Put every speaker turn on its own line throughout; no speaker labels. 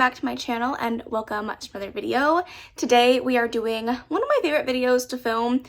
back to my channel and welcome to another video. Today we are doing one of my favorite videos to film.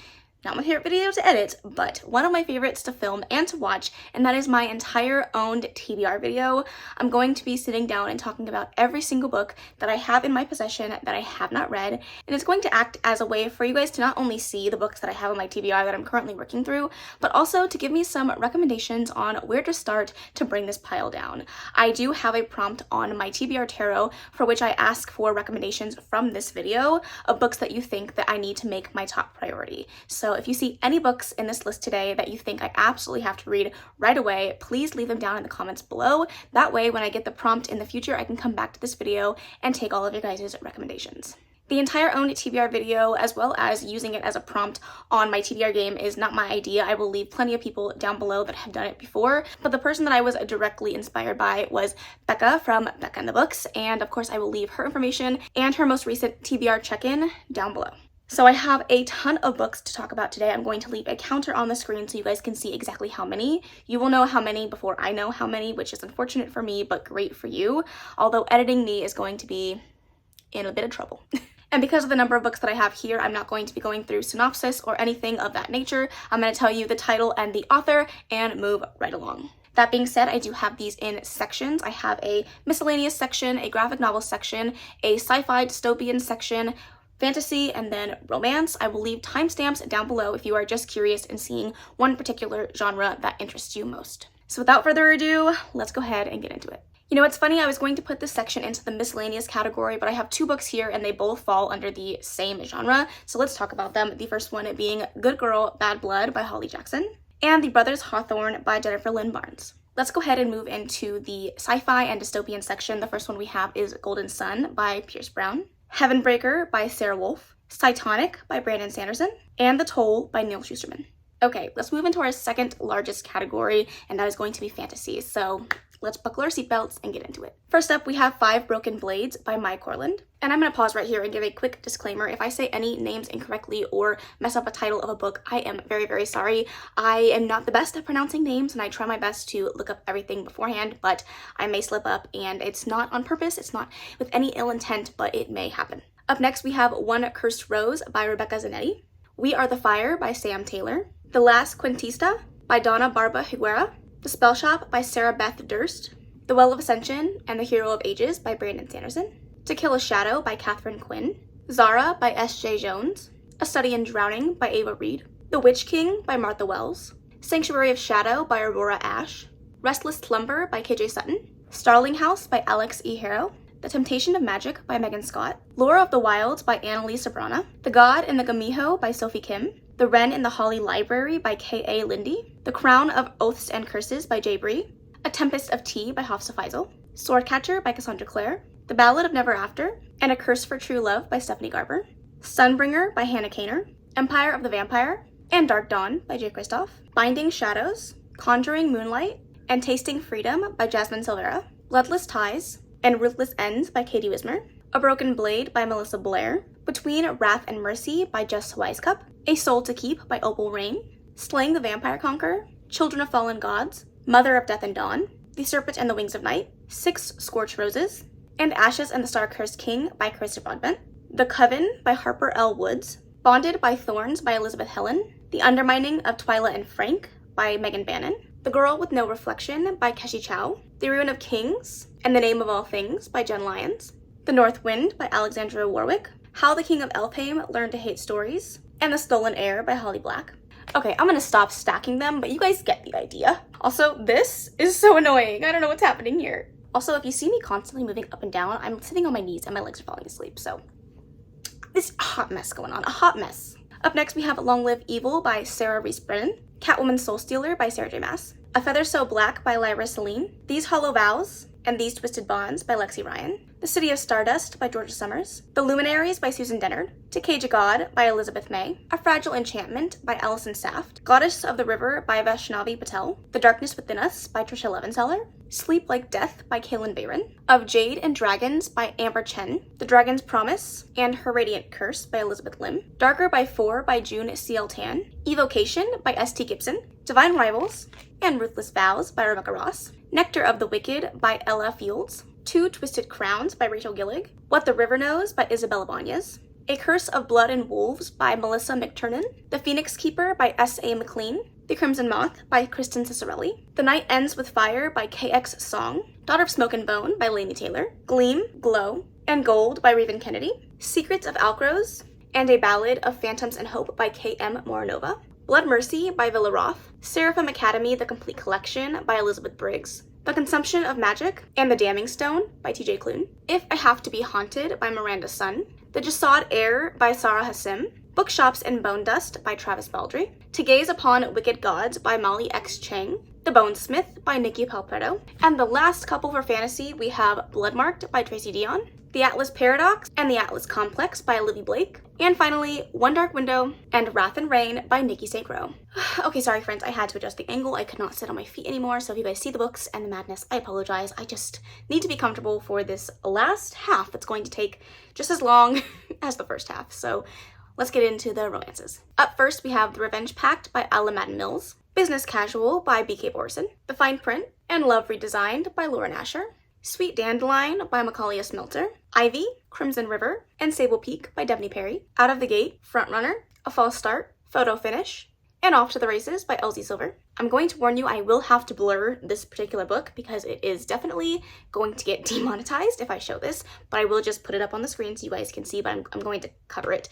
Not my favorite video to edit, but one of my favorites to film and to watch, and that is my entire owned TBR video. I'm going to be sitting down and talking about every single book that I have in my possession that I have not read, and it's going to act as a way for you guys to not only see the books that I have on my TBR that I'm currently working through, but also to give me some recommendations on where to start to bring this pile down. I do have a prompt on my TBR Tarot for which I ask for recommendations from this video of books that you think that I need to make my top priority. So if you see any books in this list today that you think I absolutely have to read right away, please leave them down in the comments below. That way, when I get the prompt in the future, I can come back to this video and take all of your guys' recommendations. The entire owned TBR video, as well as using it as a prompt on my TBR game, is not my idea. I will leave plenty of people down below that have done it before, but the person that I was directly inspired by was Becca from Becca and the Books, and of course I will leave her information and her most recent TBR check-in down below. So I have a ton of books to talk about today. I'm going to leave a counter on the screen so you guys can see exactly how many. You will know how many before I know how many, which is unfortunate for me, but great for you. Although editing me is going to be in a bit of trouble. And because of the number of books that I have here, I'm not going to be going through synopsis or anything of that nature. I'm going to tell you the title and the author and move right along. That being said, I do have these in sections. I have a miscellaneous section, a graphic novel section, a sci-fi dystopian section, fantasy, and then romance. I will leave timestamps down below if you are just curious in seeing one particular genre that interests you most. So without further ado, let's go ahead and get into it. You know, it's funny, I was going to put this section into the miscellaneous category, but I have two books here and they both fall under the same genre. So let's talk about them. The first one being Good Girl, Bad Blood by Holly Jackson, and The Brothers Hawthorne by Jennifer Lynn Barnes. Let's go ahead and move into the sci-fi and dystopian section. The first one we have is Golden Sun by Pierce Brown, Heavenbreaker by Sarah Wolfe, Cytonic by Brandon Sanderson, and The Toll by Neil Shusterman. Okay, let's move into our second largest category, and that is going to be fantasy. So let's buckle our seatbelts and get into it. First up, we have Five Broken Blades by Mai Corland. And I'm going to pause right here and give a quick disclaimer. If I say any names incorrectly or mess up a title of a book, I am very, very sorry. I am not the best at pronouncing names, and I try my best to look up everything beforehand, but I may slip up, and it's not on purpose. It's not with any ill intent, but it may happen. Up next, we have One Cursed Rose by Rebecca Zanetti, We Are the Fire by Sam Taylor, The Last Quintista by Donna Barba Higuera, The Spell Shop by Sarah Beth Durst, The Well of Ascension and the Hero of Ages by Brandon Sanderson, To Kill a Shadow by Catherine Quinn, Zara by S.J. Jones, A Study in Drowning by Ava Reed, The Witch King by Martha Wells, Sanctuary of Shadow by Aurora Ashe, Restless Slumber by K.J. Sutton, Starling House by Alex E. Harrow, The Temptation of Magic by Megan Scott, Lore of the Wilds by Annalise Sabrana, The God in the Gamiho by Sophie Kim, The Wren in the Holly Library by K.A. Lindy, The Crown of Oaths and Curses by Jay Bree, A Tempest of Tea by Hafsa Faisal, Swordcatcher by Cassandra Clare, The Ballad of Never After, and A Curse for True Love by Stephanie Garber, Sunbringer by Hannah Kaner, Empire of the Vampire, and Dark Dawn by Jay Kristoff, Binding Shadows, Conjuring Moonlight, and Tasting Freedom by Jasmine Silvera, Bloodless Ties, and Ruthless Ends by Katie Wismer, A Broken Blade by Melissa Blair, Between Wrath and Mercy by Jess Wisecup, A Soul to Keep by Opal Rain, Slaying the Vampire Conqueror, Children of Fallen Gods, Mother of Death and Dawn, The Serpent and the Wings of Night, Six Scorched Roses, and Ashes and the Star-Cursed King by Krista Broadbent, The Coven by Harper L. Woods, Bonded by Thorns by Elizabeth Helen, The Undermining of Twyla and Frank by Megan Bannon, The Girl with No Reflection by Keshi Chow, The Ruin of Kings and the Name of All Things by Jen Lyons, The North Wind by Alexandra Warwick, How the King of Elfheim Learned to Hate Stories, and The Stolen Heir by Holly Black. Okay, I'm gonna stop stacking them, but you guys get the idea. Also, this is so annoying. I don't know what's happening here. Also, if you see me constantly moving up and down, I'm sitting on my knees and my legs are falling asleep, so this hot mess going on, a hot mess. Up next, we have Long Live Evil by Sarah Reese Brennan, Catwoman Soul Stealer by Sarah J. Maas, A Feather So Black by Lyra Celine, These Hollow Vows and These Twisted Bonds by Lexi Ryan, The City of Stardust by Georgia Summers, The Luminaries by Susan Dennard, To Cage a God by Elizabeth May, A Fragile Enchantment by Allison Saft, Goddess of the River by Vaishnavi Patel, The Darkness Within Us by Tricia Levenseller, Sleep Like Death by Kaylin Bayron, Of Jade and Dragons by Amber Chen, The Dragon's Promise and Her Radiant Curse by Elizabeth Lim, Darker by Four by June C.L. Tan, Evocation by S.T. Gibson, Divine Rivals and Ruthless Vows by Rebecca Ross, Nectar of the Wicked by Ella Fields, Two Twisted Crowns by Rachel Gillig, What the River Knows by Isabella Banez, A Curse of Blood and Wolves by Melissa McTurnan, The Phoenix Keeper by S.A. McLean, The Crimson Moth by Kristen Cicerelli, The Night Ends with Fire by KX Song, Daughter of Smoke and Bone by Laini Taylor, Gleam, Glow, and Gold by Raven Kennedy, Secrets of Alcroze, and A Ballad of Phantoms and Hope by K.M. Moranova, Blood Mercy by Villa Roth, Seraphim Academy The Complete Collection by Elizabeth Briggs, The Consumption of Magic and The Damning Stone by T.J. Klune, If I Have to Be Haunted by Miranda Sun, The Jasad Heir by Sarah Hassim, Bookshops and Bone Dust by Travis Baldry, To Gaze Upon Wicked Gods by Molly X. Chang, The Bonesmith by Nikki Palpretto, and the last couple for fantasy we have Bloodmarked by Tracy Dion, The Atlas Paradox and The Atlas Complex by Livy Blake, and finally One Dark Window and Wrath and Rain by Nikki St. Crow. Okay, sorry friends, I had to adjust the angle. I could not sit on my feet anymore, so if you guys see the books and the madness, I apologize. I just need to be comfortable for this last half that's going to take just as long as the first half. So let's get into the romances. Up first, we have The Revenge Pact by Alla Madden Mills, Business Casual by B.K. Borson, The Fine Print and Love Redesigned by Laura Nasher, Sweet Dandelion by Macaulay Smelter, Ivy, Crimson River, and Sable Peak by Devney Perry, Out of the Gate, Frontrunner, A False Start, Photo Finish, and Off to the Races by Elsie Silver. I'm going to warn you, I will have to blur this particular book because it is definitely going to get demonetized if I show this, but I will just put it up on the screen so you guys can see, but I'm going to cover it.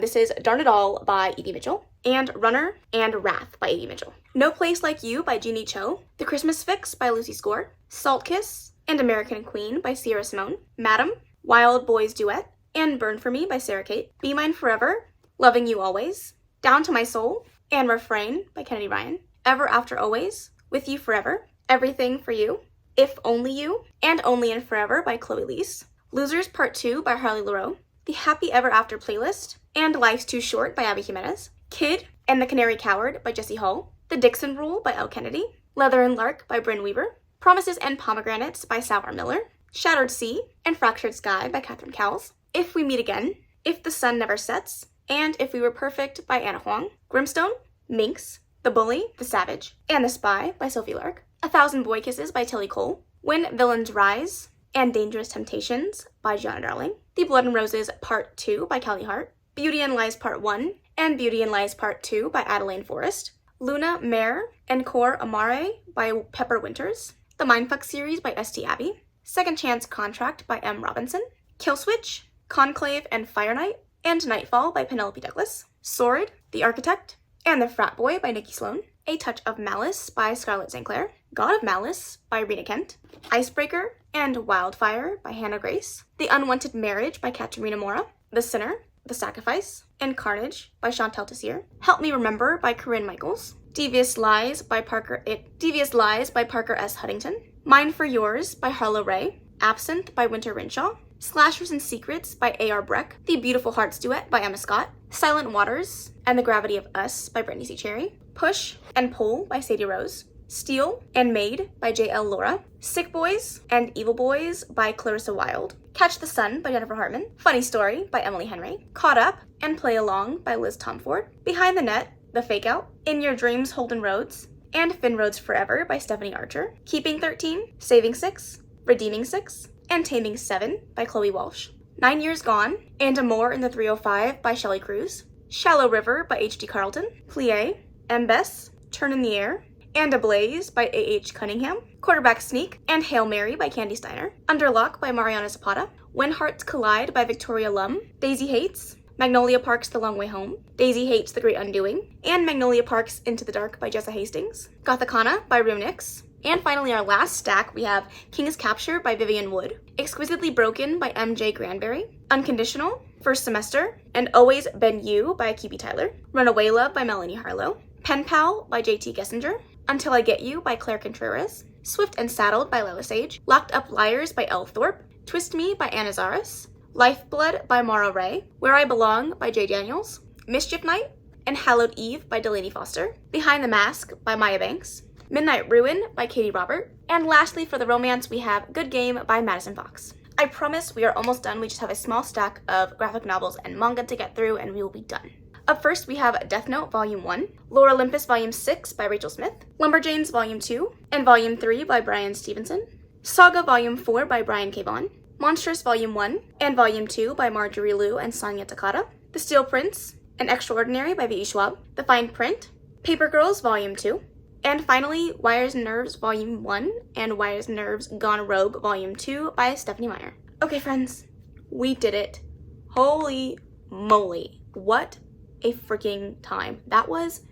This is Darn It All by Evie Mitchell, and Runner and Wrath by Evie Mitchell. No Place Like You by Jeannie Cho, The Christmas Fix by Lucy Score, Salt Kiss and American Queen by Sierra Simone, Madam, Wild Boys Duet, and Burn For Me by Sarah Kate, Be Mine Forever, Loving You Always, Down to My Soul, and Refrain by Kennedy Ryan, Ever After Always, With You Forever, Everything For You, If Only You, and Only and Forever by Chloe Leese, Losers Part 2 by Harley Laroe, The Happy Ever After Playlist, and Life's Too Short by Abby Jimenez, Kid and the Canary Coward by Jessie Hall, The Dixon Rule by Elle Kennedy, Leather and Lark by Bryn Weaver, Promises and Pomegranates by Salvar Miller, Shattered Sea and Fractured Sky by Catherine Cowles, If We Meet Again, If the Sun Never Sets, and If We Were Perfect by Anna Huang, Grimstone, Minx, The Bully, The Savage, and The Spy by Sophie Lark, 1,000 Boy Kisses by Tilly Cole, When Villains Rise, and Dangerous Temptations by Gianna Darling, The Blood and Roses Part 2 by Callie Hart, Beauty and Lies Part 1 and Beauty and Lies Part 2 by Adeline Forrest, Luna Mare and Cor Amare by Pepper Winters, The Mindfuck series by S.T. Abbey, Second Chance Contract by M. Robinson, Killswitch, Conclave and Fire Knight, and Nightfall by Penelope Douglas, Sword, The Architect, and The Frat Boy by Nikki Sloan, A Touch of Malice by Scarlett St. Clair, God of Malice by Rena Kent, Icebreaker and Wildfire by Hannah Grace, The Unwanted Marriage by Katerina Mora, The Sinner, The Sacrifice, and Carnage by Chantal Tessier, Help Me Remember by Corinne Michaels, Devious Lies by Parker S. Huntington, Mine for Yours by Harlow Ray, Absinthe by Winter Renshaw, Slashers and Secrets by A.R. Breck, The Beautiful Hearts Duet by Emma Scott, Silent Waters and the Gravity of Us by Brittany C. Cherry, Push and Pull by Sadie Rose, Steal and Made by J.L. Laura, Sick Boys and Evil Boys by Clarissa Wilde, Catch the Sun by Jennifer Hartman, Funny Story by Emily Henry, Caught Up and Play Along by Liz Tomford, Behind the Net, The Fake Out, In Your Dreams Holden Rhodes, and Finn Rhodes Forever by Stephanie Archer, Keeping 13, Saving 6, Redeeming 6, and Taming 7 by Chloe Walsh, 9 Years Gone and A More in the 305 by Shelley Cruz, Shallow River by H.D. Carlton, Plie, Embess, Turn in the Air, and Ablaze by A.H. Cunningham, Quarterback Sneak and Hail Mary by Candy Steiner, Underlock by Mariana Zapata, When Hearts Collide by Victoria Lum, Daisy Hates, Magnolia Park's The Long Way Home, Daisy Hates The Great Undoing, and Magnolia Park's Into the Dark by Jessa Hastings, Gothicana by Rue Nix, and finally our last stack we have King's Capture by Vivian Wood, Exquisitely Broken by M.J. Granberry, Unconditional, First Semester, and Always Been You by Kibi Tyler, Runaway Love by Melanie Harlow, Pen Pal by J.T. Gessinger, Until I Get You by Claire Contreras, Swift and Saddled by Lila Sage, Locked Up Liars by Elle Thorpe, Twist Me by Anna Zaris, Lifeblood by Mara Ray, Where I Belong by Jay Daniels, Mischief Night, and Hallowed Eve by Delaney Foster, Behind the Mask by Maya Banks, Midnight Ruin by Katie Robert, and lastly for the romance we have Good Game by Madison Fox. I promise we are almost done. We just have a small stack of graphic novels and manga to get through and we will be done. Up first, we have Death Note Volume 1, Lore Olympus Volume 6 by Rachel Smith, Lumberjanes Volume 2, and Volume 3 by Brian Stevenson, Saga Volume 4 by Brian K. Vaughan, Monstrous Volume 1 and Volume 2 by Marjorie Liu and Sonia Takata, The Steel Prince, An Extraordinary by V.E. Schwab, The Fine Print, Paper Girls Volume 2, and finally, Wires and Nerves Volume 1 and Wires and Nerves Gone Rogue Volume 2 by Stephanie Meyer. Okay, friends, we did it. Holy moly. What a freaking time. That was,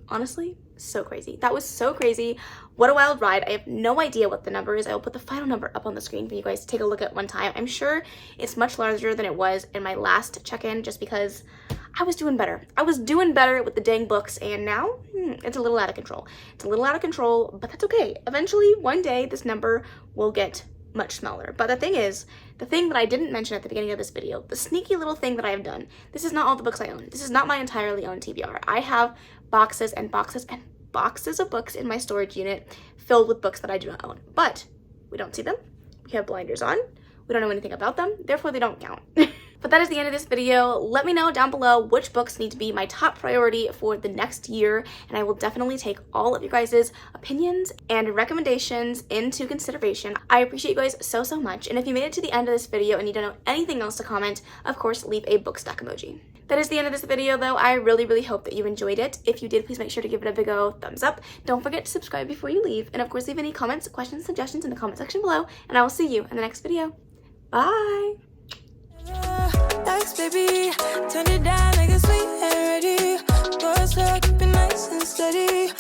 honestly, so crazy. That was so crazy. What a wild ride. I have no idea what the number is. I will put the final number up on the screen for you guys to take a look at one time. I'm sure it's much larger than it was in my last check-in just because I was doing better. I was doing better with the dang books, and now it's a little out of control. It's a little out of control, but that's okay. Eventually, one day, this number will get much smaller. But the thing is, the thing that I didn't mention at the beginning of this video, the sneaky little thing that I have done, this is not all the books I own. This is not my entirely owned TBR. I have boxes and boxes and boxes of books in my storage unit filled with books that I do not own. But we don't see them. We have blinders on. We don't know anything about them. Therefore, they don't count. But that is the end of this video. Let me know down below which books need to be my top priority for the next year, and I will definitely take all of you guys' opinions and recommendations into consideration. I appreciate you guys so, so much, and if you made it to the end of this video and you don't know anything else to comment, of course, leave a book stack emoji. That is the end of this video, though. I really, really hope that you enjoyed it. If you did, please make sure to give it a big old thumbs up. Don't forget to subscribe before you leave, and of course, leave any comments, questions, suggestions in the comment section below, and I will see you in the next video. Bye!
Baby, turn it down like a sweet and ready. Boys, keep it nice and steady.